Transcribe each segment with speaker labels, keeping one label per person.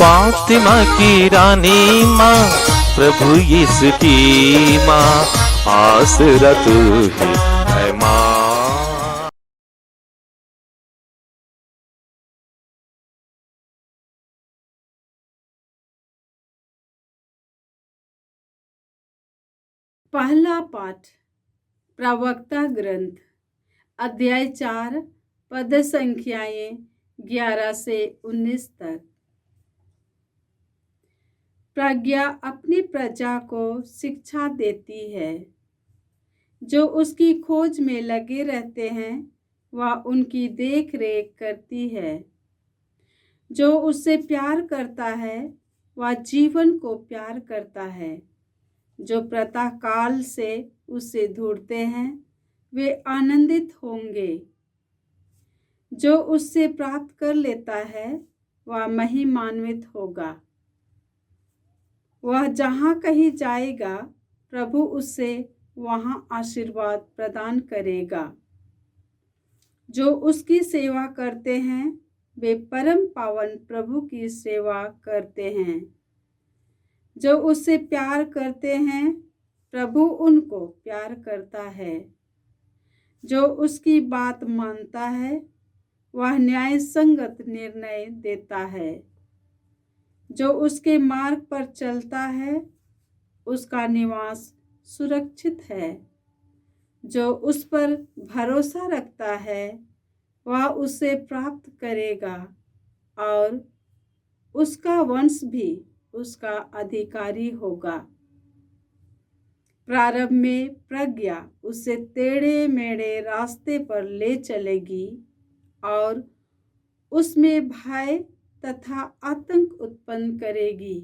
Speaker 1: फातिमा की रानी माँ, प्रभु यीशु की माँ, आसरा तू ही है माँ।
Speaker 2: पहला पाठ प्रवक्ता ग्रंथ अध्याय 4 पद संख्याएं 11 से 19 तक। प्रज्ञा अपनी प्रजा को शिक्षा देती है। जो उसकी खोज में लगे रहते हैं वह उनकी देख रेख करती है। जो उससे प्यार करता है वह जीवन को प्यार करता है। जो प्रातः काल से उसे ढूंढते हैं वे आनंदित होंगे। जो उससे प्राप्त कर लेता है वह महिमान्वित होगा। वह जहाँ कहीं जाएगा प्रभु उससे वहाँ आशीर्वाद प्रदान करेगा। जो उसकी सेवा करते हैं वे परम पावन प्रभु की सेवा करते हैं। जो उससे प्यार करते हैं प्रभु उनको प्यार करता है। जो उसकी बात मानता है वह न्याय संगत निर्णय देता है। जो उसके मार्ग पर चलता है उसका निवास सुरक्षित है। जो उस पर भरोसा रखता है वह उसे प्राप्त करेगा और उसका वंश भी उसका अधिकारी होगा। प्रारंभ में प्रज्ञा उसे टेढ़े मेढ़े रास्ते पर ले चलेगी और उसमें भय तथा आतंक उत्पन्न करेगी।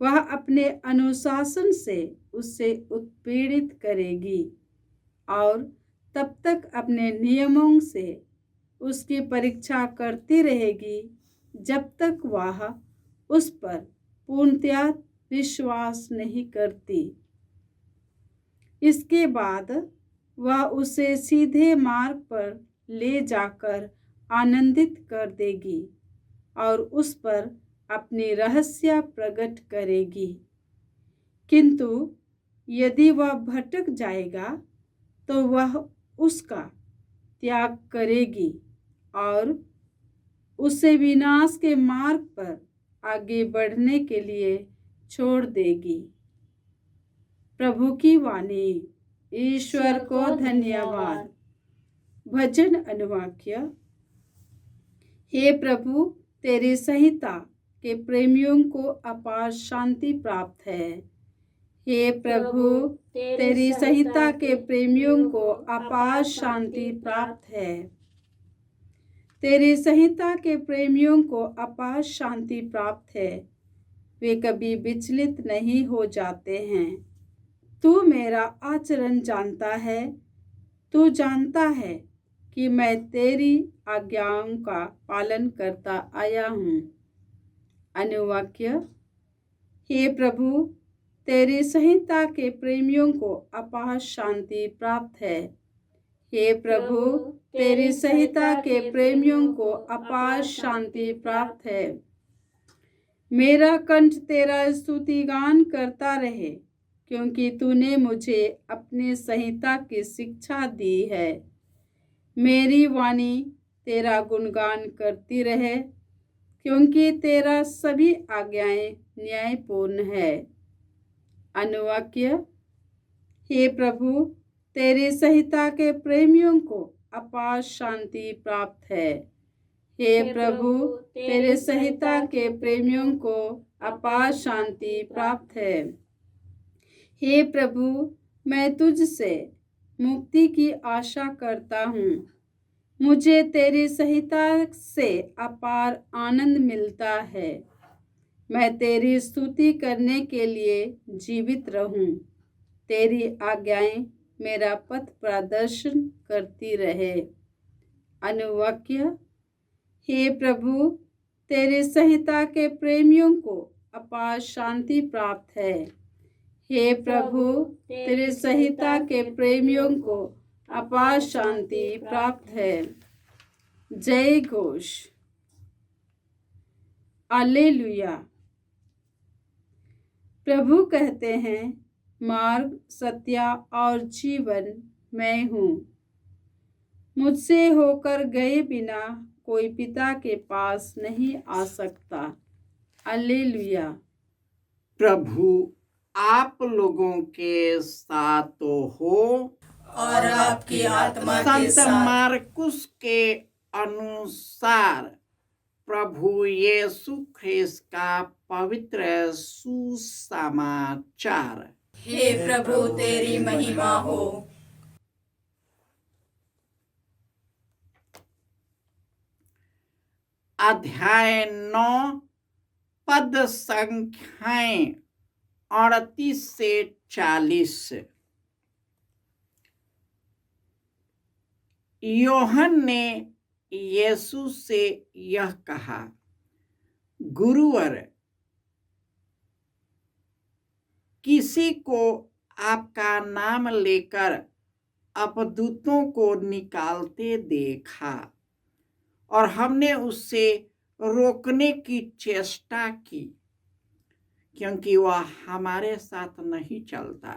Speaker 2: वह अपने अनुशासन से उससे उत्पीड़ित करेगी और तब तक अपने नियमों से उसकी परीक्षा करती रहेगी जब तक वह उस पर पूर्णतया विश्वास नहीं करती। इसके बाद वह उसे सीधे मार्ग पर ले जाकर आनंदित कर देगी और उस पर अपनी रहस्य प्रकट करेगी। किंतु यदि वह भटक जाएगा तो वह उसका त्याग करेगी और उसे विनाश के मार्ग पर आगे बढ़ने के लिए छोड़ देगी। प्रभु की वाणी। ईश्वर को धन्यवाद। भजन अनुवाक्य। हे प्रभु, तेरी संहिता के प्रेमियों को अपार शांति प्राप्त है। हे प्रभु, तेरी संहिता के प्रेमियों को अपार शांति प्राप्त है। तेरी संहिता के प्रेमियों को अपार शांति प्राप्त है। वे कभी विचलित नहीं हो जाते हैं। तू मेरा आचरण जानता है। तू जानता है कि मैं तेरी आज्ञाओं का पालन करता आया हूँ। अनुवाक्य। हे प्रभु, तेरी संहिता के प्रेमियों को अपार शांति प्राप्त है। हे प्रभु, तेरी संहिता के प्रेमियों को अपार शांति प्राप्त है। मेरा कंठ तेरा स्तुतिगान करता रहे, क्योंकि तूने मुझे अपनी संहिता की शिक्षा दी है। मेरी वाणी तेरा गुणगान करती रहे, क्योंकि तेरा सभी आज्ञाएं न्यायपूर्ण है। अनुवाक्य। हे प्रभु, तेरी संहिता के प्रेमियों को अपार शांति प्राप्त है। हे प्रभु, तेरे संहिता के प्रेमियों को अपार शांति प्राप्त है। हे प्रभु, मैं तुझसे मुक्ति की आशा करता हूँ। मुझे तेरी संहिता से अपार आनंद मिलता है। मैं तेरी स्तुति करने के लिए जीवित रहूं। तेरी आज्ञाएं मेरा पथ प्रदर्शन करती रहे। अनुवाक्य। हे प्रभु, तेरी संहिता के प्रेमियों को अपार शांति प्राप्त है। हे प्रभु, तेरी संहिता के प्रेमियों को अपार शांति प्राप्त है। जय घोष। हालेलुया। प्रभु कहते हैं, मार्ग, सत्य और जीवन मैं हूँ। मुझसे होकर गए बिना कोई पिता के पास नहीं आ सकता। हालेलुया।
Speaker 3: प्रभु आप लोगों के साथ तो हो
Speaker 4: और आपकी आत्मा के
Speaker 3: संत
Speaker 4: साथ।
Speaker 3: मार्कुस के अनुसार प्रभु यीशु ख्रिस्त का पवित्र सुसमाचार।
Speaker 4: हे प्रभु तेरी महिमा हो।
Speaker 3: अध्याय 9 पद संख्याएं 38 से 40। योहन ने यीशु से यह कहा, गुरुवर, किसी को आपका नाम लेकर अपदूतों को निकालते देखा और हमने उससे रोकने की चेष्टा की, क्योंकि वह हमारे साथ नहीं चलता।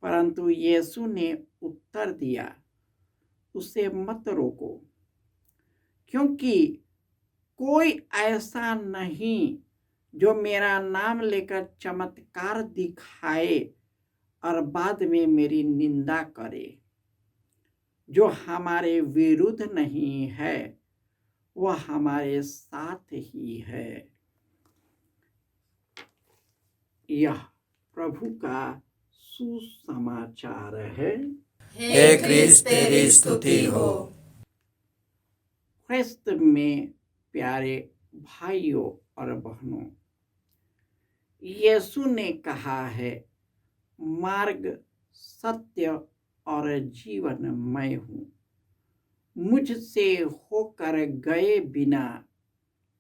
Speaker 3: परंतु यीशु ने उत्तर दिया, उसे मत रोको, क्योंकि कोई ऐसा नहीं जो मेरा नाम लेकर चमत्कार दिखाए और बाद में मेरी निंदा करे। जो हमारे विरुद्ध नहीं है वह हमारे साथ ही है। यह प्रभु का सुसमाचार है।
Speaker 4: हे क्रिस्त तेरी स्तुति हो।
Speaker 3: ख्रिस्त में प्यारे भाइयों और बहनों, यीशु ने कहा है, मार्ग, सत्य और जीवन मैं हूँ। मुझसे होकर गए बिना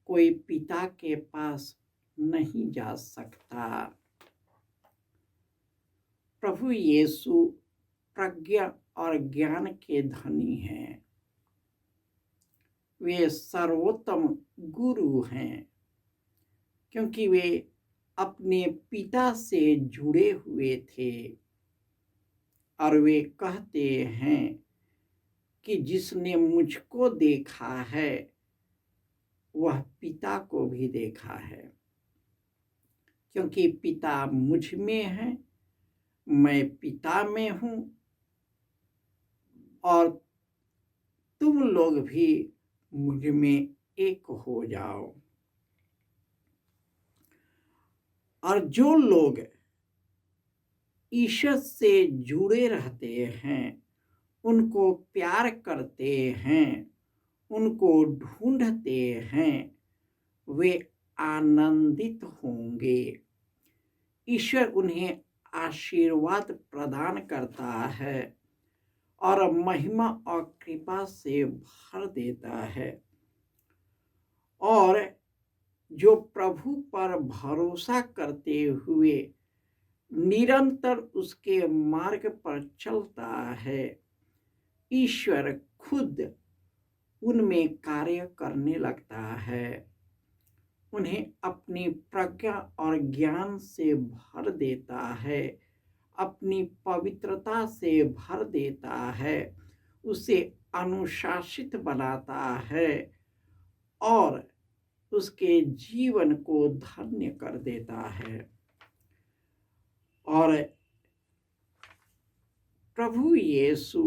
Speaker 3: कोई पिता के पास नहीं जा सकता। प्रभु यीशु प्रज्ञा और ज्ञान के धनी हैं। वे सर्वोत्तम गुरु हैं, क्योंकि वे अपने पिता से जुड़े हुए थे और वे कहते हैं कि जिसने मुझको देखा है वह पिता को भी देखा है, क्योंकि पिता मुझ में है, मैं पिता में हूँ और तुम लोग भी मुझ में एक हो जाओ। और जो लोग ईश्वर से जुड़े रहते हैं, उनको प्यार करते हैं, उनको ढूंढते हैं, वे आनंदित होंगे। ईश्वर उन्हें आशीर्वाद प्रदान करता है और महिमा और कृपा से भर देता है। और जो प्रभु पर भरोसा करते हुए निरंतर उसके मार्ग पर चलता है, ईश्वर खुद उनमें कार्य करने लगता है, उन्हें अपनी प्रज्ञा और ज्ञान से भर देता है, अपनी पवित्रता से भर देता है, उसे अनुशासित बनाता है और उसके जीवन को धन्य कर देता है। और प्रभु यीशु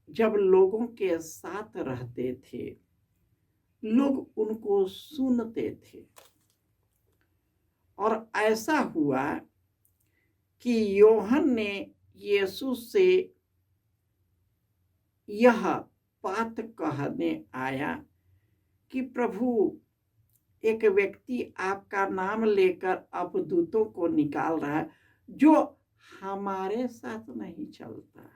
Speaker 3: जब लोगों के साथ रहते थे, लोग उनको सुनते थे। और ऐसा हुआ कि योहन ने यीशु से यह बात कहने आया कि प्रभु, एक व्यक्ति आपका नाम लेकर अपदूतों को निकाल रहा है, जो हमारे साथ नहीं चलता।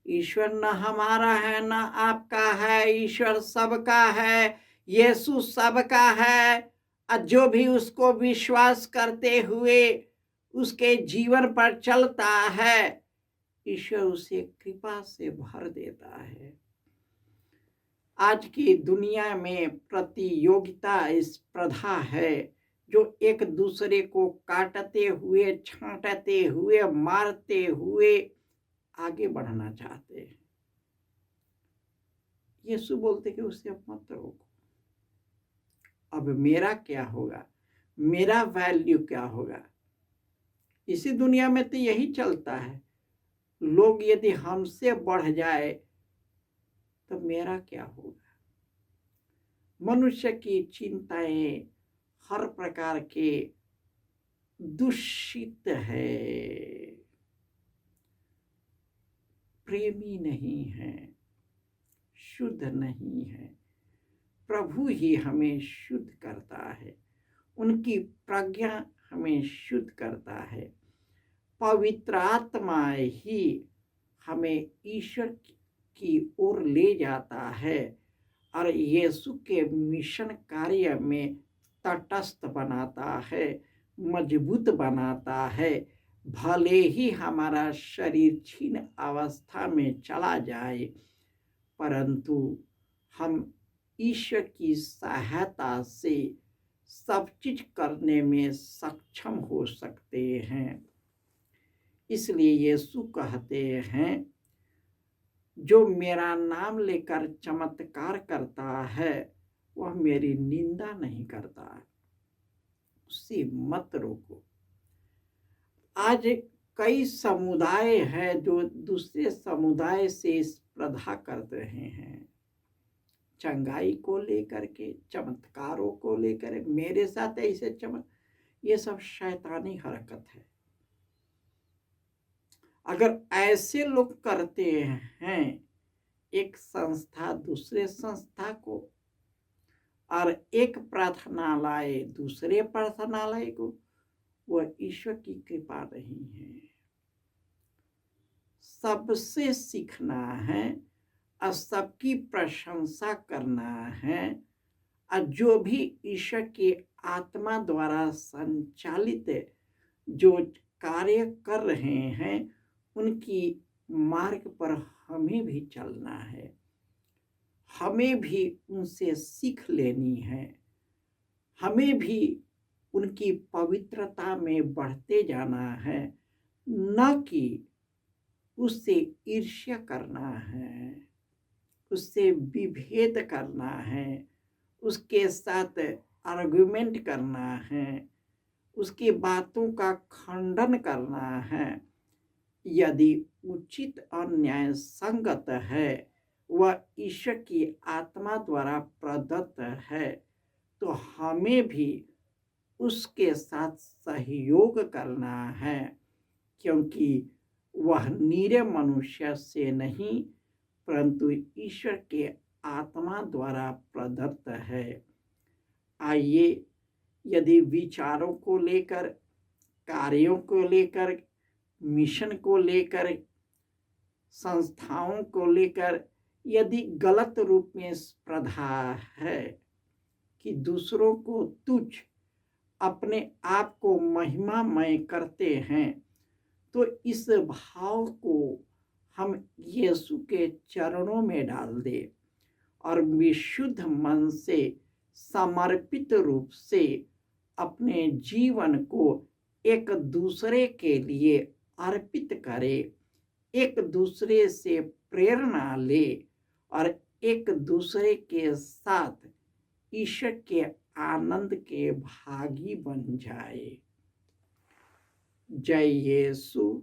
Speaker 3: ईश्वर न हमारा है न आपका है, ईश्वर सबका है, यीशु सबका है। और जो भी उसको विश्वास करते हुए उसके जीवन पर चलता है, ईश्वर उसे कृपा से भर देता है। आज की दुनिया में प्रतियोगिता स्पर्धा है, जो एक दूसरे को काटते हुए, छांटते हुए, मारते हुए आगे बढ़ना चाहते हैं। यीशु बोलते कि उससे मत रोको। अब मेरा क्या होगा, मेरा वैल्यू क्या होगा? इसी दुनिया में तो यही चलता है। लोग यदि हमसे बढ़ जाए तो मेरा क्या होगा? मनुष्य की चिंताएं हर प्रकार के दूषित है, प्रेमी नहीं है, शुद्ध नहीं है। प्रभु ही हमें शुद्ध करता है, उनकी प्रज्ञा हमें शुद्ध करता है। पवित्र आत्मा ही हमें ईश्वर की ओर ले जाता है और यीशु के मिशन कार्य में तटस्थ बनाता है, मजबूत बनाता है। भले ही हमारा शरीर क्षीण अवस्था में चला जाए, परंतु हम ईश्वर की सहायता से सब चीज करने में सक्षम हो सकते हैं। इसलिए यीशु कहते हैं, जो मेरा नाम लेकर चमत्कार करता है वह मेरी निंदा नहीं करता, उससे मत रोको। आज कई समुदाय है जो दूसरे समुदाय से स्पर्धा कर रहे हैं, चंगाई को लेकर के, चमत्कारों को लेकर, मेरे साथ ऐसे ये सब शैतानी हरकत है। अगर ऐसे लोग करते हैं, एक संस्था दूसरे संस्था को और एक प्रार्थनालय दूसरे प्रार्थनालय को, वह ईश्वर की कृपा नहीं है। सबसे सीखना है और सबकी प्रशंसा करना है, और जो भी ईश्वर की आत्मा द्वारा संचालित जो कार्य कर रहे हैं, उनकी मार्ग पर हमें भी चलना है, हमें भी उनसे सीख लेनी है, हमें भी उनकी पवित्रता में बढ़ते जाना है, न कि उससे ईर्ष्या करना है, उससे विभेद करना है, उसके साथ आर्गुमेंट करना है, उसकी बातों का खंडन करना है। यदि उचित और न्याय संगत है, वह ईश्वर की आत्मा द्वारा प्रदत्त है, तो हमें भी उसके साथ सहयोग करना है, क्योंकि वह निरे मनुष्य से नहीं परंतु ईश्वर के आत्मा द्वारा प्रदत्त है। आइए, यदि विचारों को लेकर, कार्यों को लेकर, मिशन को लेकर, संस्थाओं को लेकर यदि गलत रूप में स्पर्धा है कि दूसरों को तुच्छ, अपने आप को महिमामय करते हैं, तो इस भाव को हम यीशु के चरणों में डाल दे और विशुद्ध मन से, समर्पित रूप से अपने जीवन को एक दूसरे के लिए अर्पित करे, एक दूसरे से प्रेरणा ले और एक दूसरे के साथ ईश्वर के आनंद के भागी बन जाए। जय यीशु।